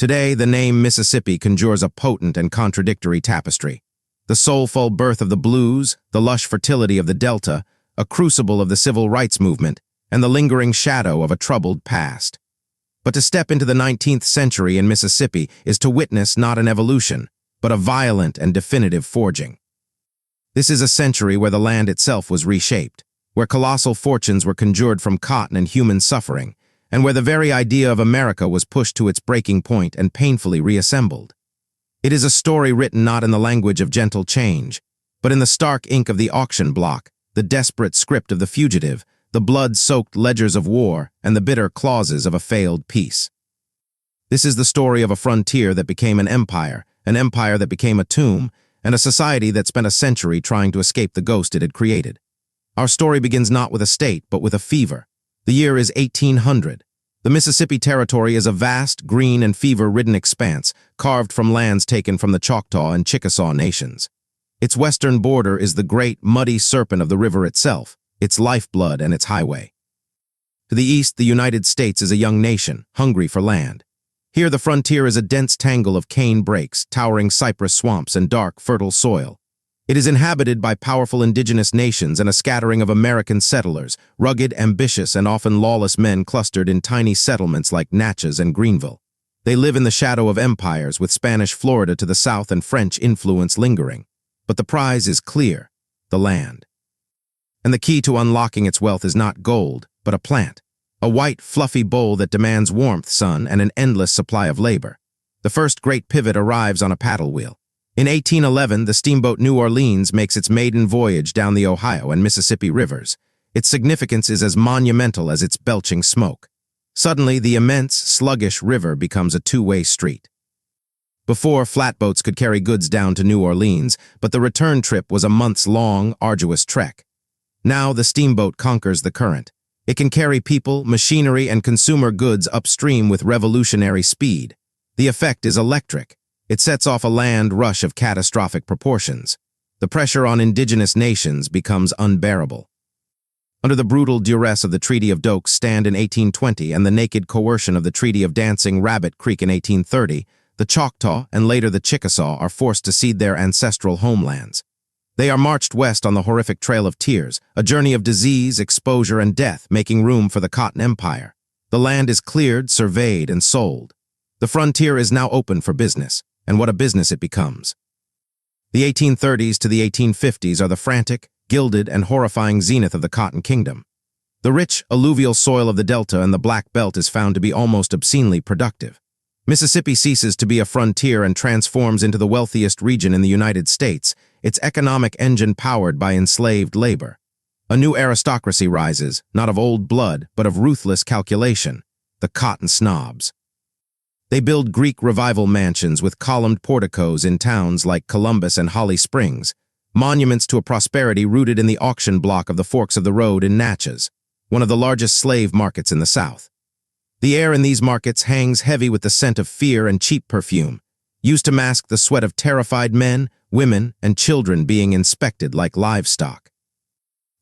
Today, the name Mississippi conjures a potent and contradictory tapestry. The soulful birth of the blues, the lush fertility of the Delta, a crucible of the civil rights movement, and the lingering shadow of a troubled past. But to step into the 19th century in Mississippi is to witness not an evolution, but a violent and definitive forging. This is a century where the land itself was reshaped, where colossal fortunes were conjured from cotton and human suffering, and where the very idea of America was pushed to its breaking point and painfully reassembled. It is a story written not in the language of gentle change, but in the stark ink of the auction block, the desperate script of the fugitive, the blood-soaked ledgers of war, and the bitter clauses of a failed peace. This is the story of a frontier that became an empire that became a tomb, and a society that spent a century trying to escape the ghost it had created. Our story begins not with a state, but with a fever. The year is 1800. The Mississippi Territory is a vast, green, and fever-ridden expanse, carved from lands taken from the Choctaw and Chickasaw nations. Its western border is the great, muddy serpent of the river itself, its lifeblood and its highway. To the east, the United States is a young nation, hungry for land. Here, the frontier is a dense tangle of cane brakes, towering cypress swamps, and dark, fertile soil. It is inhabited by powerful indigenous nations and a scattering of American settlers, rugged, ambitious, and often lawless men clustered in tiny settlements like Natchez and Greenville. They live in the shadow of empires, with Spanish Florida to the south and French influence lingering. But the prize is clear: the land. And the key to unlocking its wealth is not gold, but a plant. A white, fluffy bowl that demands warmth, sun, and an endless supply of labor. The first great pivot arrives on a paddle wheel. In 1811, the steamboat New Orleans makes its maiden voyage down the Ohio and Mississippi rivers. Its significance is as monumental as its belching smoke. Suddenly, the immense, sluggish river becomes a two-way street. Before, flatboats could carry goods down to New Orleans, but the return trip was a months-long, arduous trek. Now, the steamboat conquers the current. It can carry people, machinery, and consumer goods upstream with revolutionary speed. The effect is electric. It sets off a land rush of catastrophic proportions. The pressure on indigenous nations becomes unbearable. Under the brutal duress of the Treaty of Dokes Stand in 1820 and the naked coercion of the Treaty of Dancing Rabbit Creek in 1830, the Choctaw and later the Chickasaw are forced to cede their ancestral homelands. They are marched west on the horrific Trail of Tears, a journey of disease, exposure, and death, making room for the Cotton Empire. The land is cleared, surveyed, and sold. The frontier is now open for business. And what a business it becomes. The 1830s to the 1850s are the frantic, gilded, and horrifying zenith of the Cotton Kingdom. The rich, alluvial soil of the Delta and the Black Belt is found to be almost obscenely productive. Mississippi ceases to be a frontier and transforms into the wealthiest region in the United States, its economic engine powered by enslaved labor. A new aristocracy rises, not of old blood, but of ruthless calculation: the cotton snobs. They build Greek revival mansions with columned porticos in towns like Columbus and Holly Springs, monuments to a prosperity rooted in the auction block of the Forks of the Road in Natchez, one of the largest slave markets in the South. The air in these markets hangs heavy with the scent of fear and cheap perfume, used to mask the sweat of terrified men, women, and children being inspected like livestock.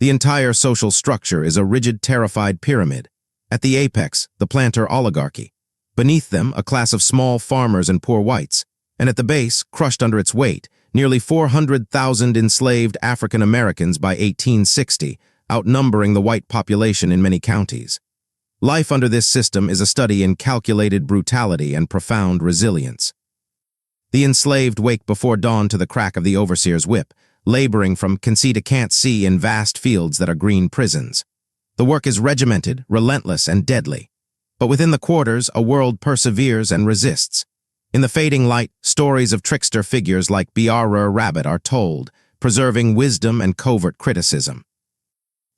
The entire social structure is a rigid, terrified pyramid. At the apex, the planter oligarchy. Beneath them, a class of small farmers and poor whites, and at the base, crushed under its weight, nearly 400,000 enslaved African Americans by 1860, outnumbering the white population in many counties. Life under this system is a study in calculated brutality and profound resilience. The enslaved wake before dawn to the crack of the overseer's whip, laboring from can see to can't see in vast fields that are green prisons. The work is regimented, relentless, and deadly. But within the quarters, a world perseveres and resists. In the fading light, stories of trickster figures like Br'er Rabbit are told, preserving wisdom and covert criticism.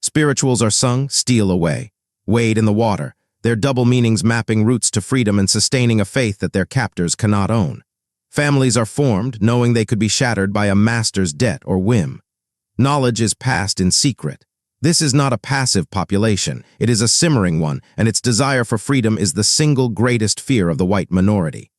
Spirituals are sung, steal away, wade in the water, their double meanings mapping roots to freedom and sustaining a faith that their captors cannot own. Families are formed, knowing they could be shattered by a master's debt or whim. Knowledge is passed in secret. This is not a passive population, it is a simmering one, and its desire for freedom is the single greatest fear of the white minority.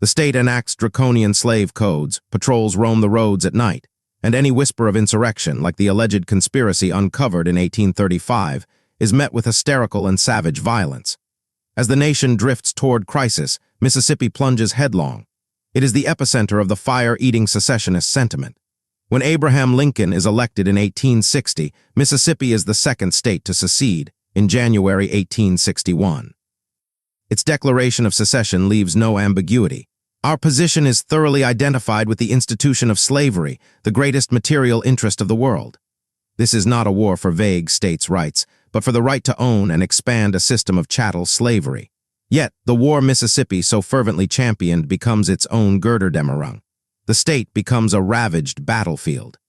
The state enacts draconian slave codes, patrols roam the roads at night, and any whisper of insurrection, like the alleged conspiracy uncovered in 1835, is met with hysterical and savage violence. As the nation drifts toward crisis, Mississippi plunges headlong. It is the epicenter of the fire-eating secessionist sentiment. When Abraham Lincoln is elected in 1860, Mississippi is the second state to secede, in January 1861. Its declaration of secession leaves no ambiguity. Our position is thoroughly identified with the institution of slavery, the greatest material interest of the world. This is not a war for vague states' rights, but for the right to own and expand a system of chattel slavery. Yet, the war Mississippi so fervently championed becomes its own Götterdämmerung. The state becomes a ravaged battlefield.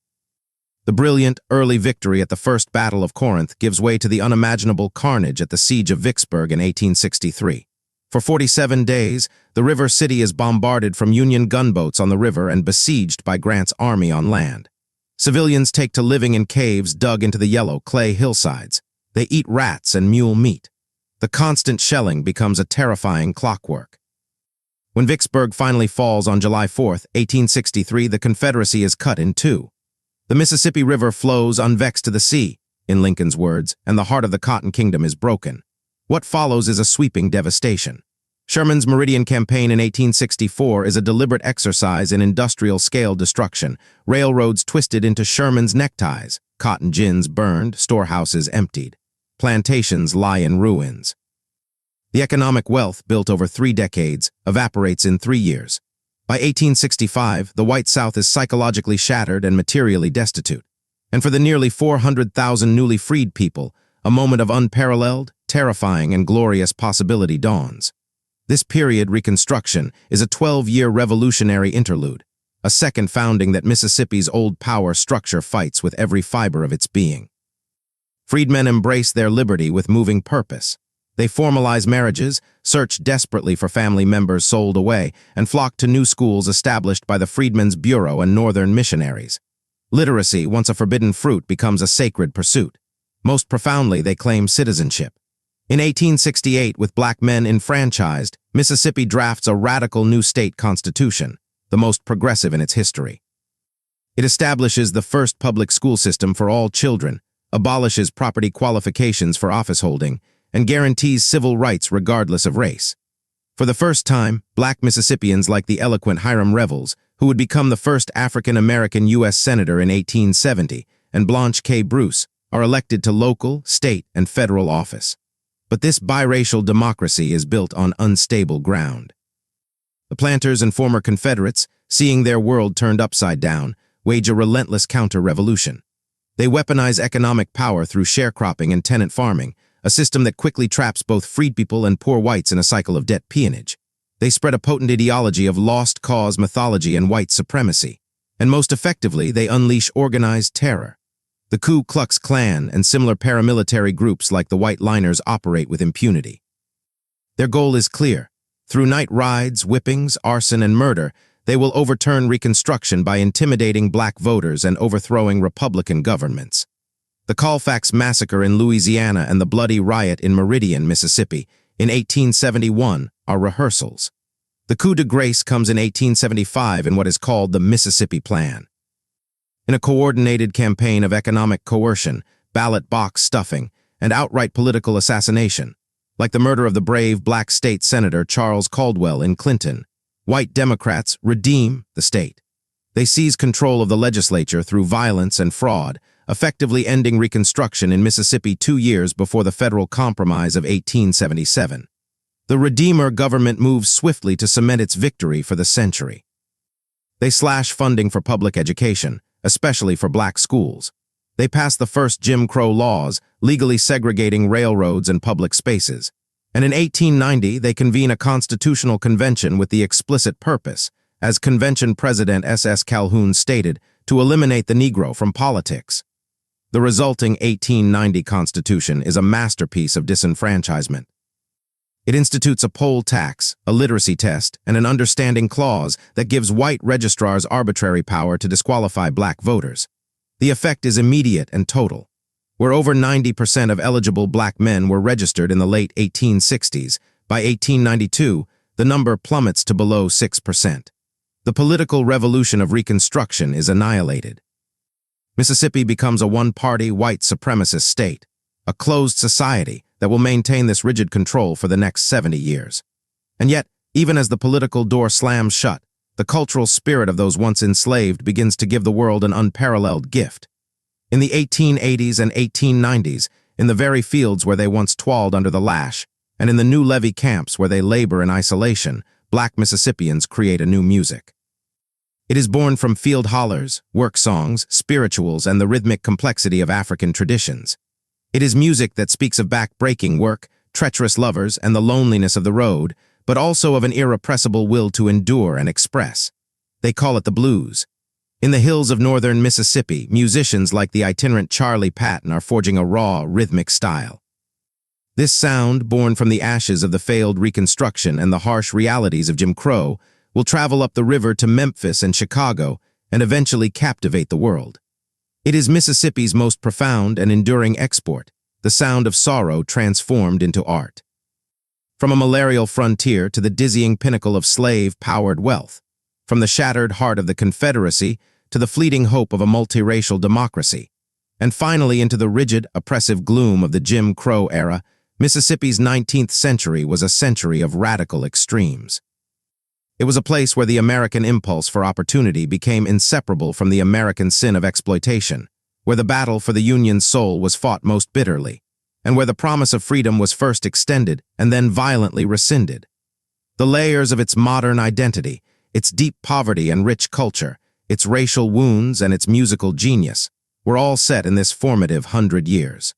The brilliant, early victory at the First Battle of Corinth gives way to the unimaginable carnage at the Siege of Vicksburg in 1863. For 47 days, the river city is bombarded from Union gunboats on the river and besieged by Grant's army on land. Civilians take to living in caves dug into the yellow clay hillsides. They eat rats and mule meat. The constant shelling becomes a terrifying clockwork. When Vicksburg finally falls on July 4, 1863, the Confederacy is cut in two. The Mississippi River flows unvexed to the sea, in Lincoln's words, and the heart of the Cotton Kingdom is broken. What follows is a sweeping devastation. Sherman's Meridian Campaign in 1864 is a deliberate exercise in industrial-scale destruction, railroads twisted into Sherman's neckties, cotton gins burned, storehouses emptied. Plantations lie in ruins. The economic wealth built over 3 decades evaporates in 3 years. By 1865, the white South is psychologically shattered and materially destitute. And for the nearly 400,000 newly freed people, a moment of unparalleled, terrifying, and glorious possibility dawns. This period, Reconstruction, is a 12-year revolutionary interlude, a second founding that Mississippi's old power structure fights with every fiber of its being. Freedmen embrace their liberty with moving purpose. They formalize marriages, search desperately for family members sold away, and flock to new schools established by the Freedmen's Bureau and Northern missionaries. Literacy, once a forbidden fruit, becomes a sacred pursuit. Most profoundly, they claim citizenship. In 1868, with black men enfranchised, Mississippi drafts a radical new state constitution, the most progressive in its history. It establishes the first public school system for all children, abolishes property qualifications for office holding, and guarantees civil rights regardless of race. For the first time, black Mississippians like the eloquent Hiram Revels, who would become the first African-American U.S. Senator in 1870, and Blanche K. Bruce, are elected to local, state, and federal office. But this biracial democracy is built on unstable ground. The planters and former Confederates, seeing their world turned upside down, wage a relentless counter-revolution. They weaponize economic power through sharecropping and tenant farming, a system that quickly traps both freed people and poor whites in a cycle of debt peonage. They spread a potent ideology of lost cause mythology and white supremacy. And most effectively, they unleash organized terror. The Ku Klux Klan and similar paramilitary groups like the White Liners operate with impunity. Their goal is clear. Through night raids, whippings, arson, and murder, they will overturn Reconstruction by intimidating black voters and overthrowing Republican governments. The Colfax Massacre in Louisiana and the bloody riot in Meridian, Mississippi, in 1871 are rehearsals. The coup de grace comes in 1875 in what is called the Mississippi Plan. In a coordinated campaign of economic coercion, ballot box stuffing, and outright political assassination, like the murder of the brave black state senator Charles Caldwell in Clinton, white Democrats redeem the state. They seize control of the legislature through violence and fraud, effectively ending Reconstruction in Mississippi 2 years before the federal compromise of 1877. The Redeemer government moves swiftly to cement its victory for the century. They slash funding for public education, especially for black schools. They pass the first Jim Crow laws, legally segregating railroads and public spaces. And in 1890, they convene a constitutional convention with the explicit purpose, as Convention President S.S. Calhoun stated, to eliminate the Negro from politics. The resulting 1890 Constitution is a masterpiece of disenfranchisement. It institutes a poll tax, a literacy test, and an understanding clause that gives white registrars arbitrary power to disqualify black voters. The effect is immediate and total. Where over 90% of eligible black men were registered in the late 1860s, by 1892, the number plummets to below 6%. The political revolution of Reconstruction is annihilated. Mississippi becomes a one-party white supremacist state, a closed society that will maintain this rigid control for the next 70 years. And yet, Even as the political door slams shut, the cultural spirit of those once enslaved begins to give the world an unparalleled gift. In the 1880s and 1890s, in the very fields where they once toiled under the lash, and in the new levee camps where they labor in isolation, Black Mississippians create a new music. It is born from field hollers, work songs, spirituals, and the rhythmic complexity of African traditions. It is music that speaks of back-breaking work, treacherous lovers, and the loneliness of the road, but also of an irrepressible will to endure and express. They call it the blues. In the hills of northern Mississippi, musicians like the itinerant Charlie Patton are forging a raw, rhythmic style. This sound, born from the ashes of the failed Reconstruction and the harsh realities of Jim Crow, will travel up the river to Memphis and Chicago and eventually captivate the world. It is Mississippi's most profound and enduring export, the sound of sorrow transformed into art. From a malarial frontier to the dizzying pinnacle of slave-powered wealth, from the shattered heart of the Confederacy to the fleeting hope of a multiracial democracy, and finally into the rigid, oppressive gloom of the Jim Crow era, Mississippi's 19th century was a century of radical extremes. It was a place where the American impulse for opportunity became inseparable from the American sin of exploitation, where the battle for the Union's soul was fought most bitterly, and where the promise of freedom was first extended and then violently rescinded. The layers of its modern identity, its deep poverty and rich culture, its racial wounds and its musical genius, were all set in this formative 100 years.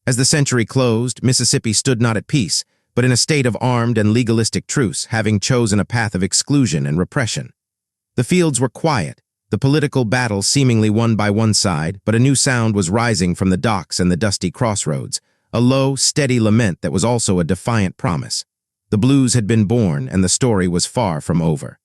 As the century closed, Mississippi stood not at peace, but in a state of armed and legalistic truce, having chosen a path of exclusion and repression. The fields were quiet, the political battle seemingly won by one side, but a new sound was rising from the docks and the dusty crossroads, a low, steady lament that was also a defiant promise. The blues had been born, and the story was far from over.